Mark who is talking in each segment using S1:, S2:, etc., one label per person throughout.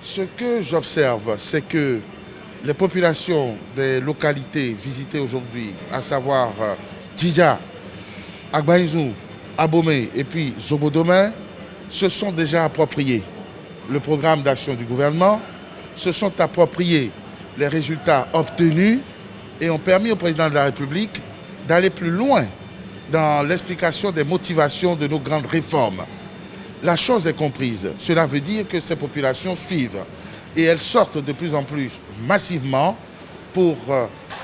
S1: Ce que j'observe, c'est que les populations des localités visitées aujourd'hui, à savoir Djidja, Agbaïnzou, Abomey et puis Zobodomé, se sont déjà appropriés le programme d'action du gouvernement, se sont appropriés les résultats obtenus et ont permis au président de la République d'aller plus loin dans l'explication des motivations de nos grandes réformes. La chose est comprise. Cela veut dire que ces populations suivent et elles sortent de plus en plus massivement pour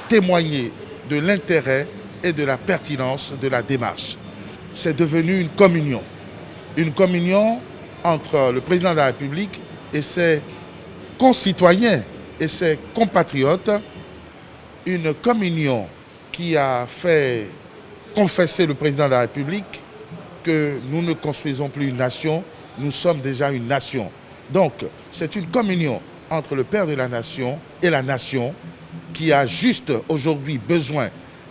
S1: témoigner de l'intérêt et de la pertinence de la démarche. C'est devenu une communion entre le président de la République et ses concitoyens et ses compatriotes, une communion qui a fait confesser le président de la République que nous ne construisons plus une nation, nous sommes déjà une nation. Donc, c'est une communion entre le Père de la Nation et la nation qui a juste aujourd'hui besoin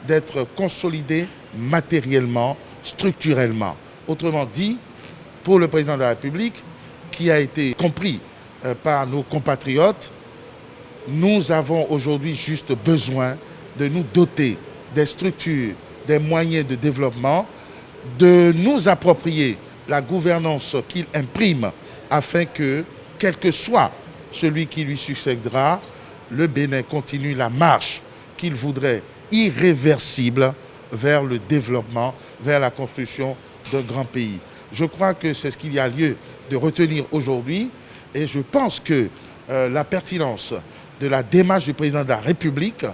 S1: d'être consolidée matériellement, structurellement. Autrement dit, pour le président de la République, qui a été compris par nos compatriotes, nous avons aujourd'hui juste besoin de nous doter des structures, des moyens de développement, de nous approprier la gouvernance qu'il imprime afin que, quel que soit celui qui lui succédera, le Bénin continue la marche qu'il voudrait irréversible vers le développement, vers la construction d'un grand pays. Je crois que c'est ce qu'il y a lieu de retenir aujourd'hui et je pense que la pertinence de la démarche du président de la République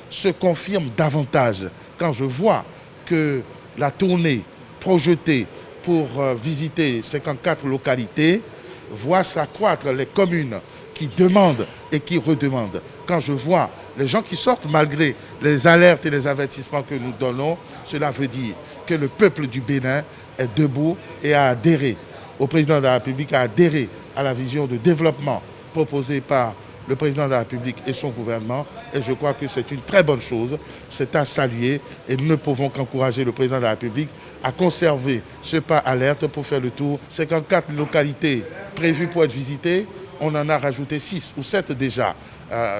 S1: se confirme davantage quand je vois que la tournée projetée pour visiter 54 localités voit s'accroître les communes qui demandent et qui redemandent. Quand je vois les gens qui sortent malgré les alertes et les avertissements que nous donnons, cela veut dire que le peuple du Bénin est debout et a adhéré au président de la République, a adhéré à la vision de développement proposée par le président de la République et son gouvernement. Et je crois que c'est une très bonne chose, c'est à saluer et nous ne pouvons qu'encourager le président de la République à conserver ce pas alerte pour faire le tour. 54 localités prévues pour être visitées, on en a rajouté 6 ou 7 déjà.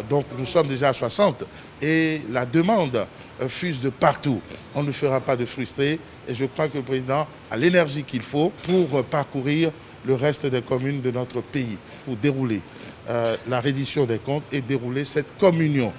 S1: Donc nous sommes déjà à 60 et la demande fuse de partout. On ne fera pas de frustrés et je crois que le président a l'énergie qu'il faut pour parcourir le reste des communes de notre pays, pour dérouler la reddition des comptes et dérouler cette communion.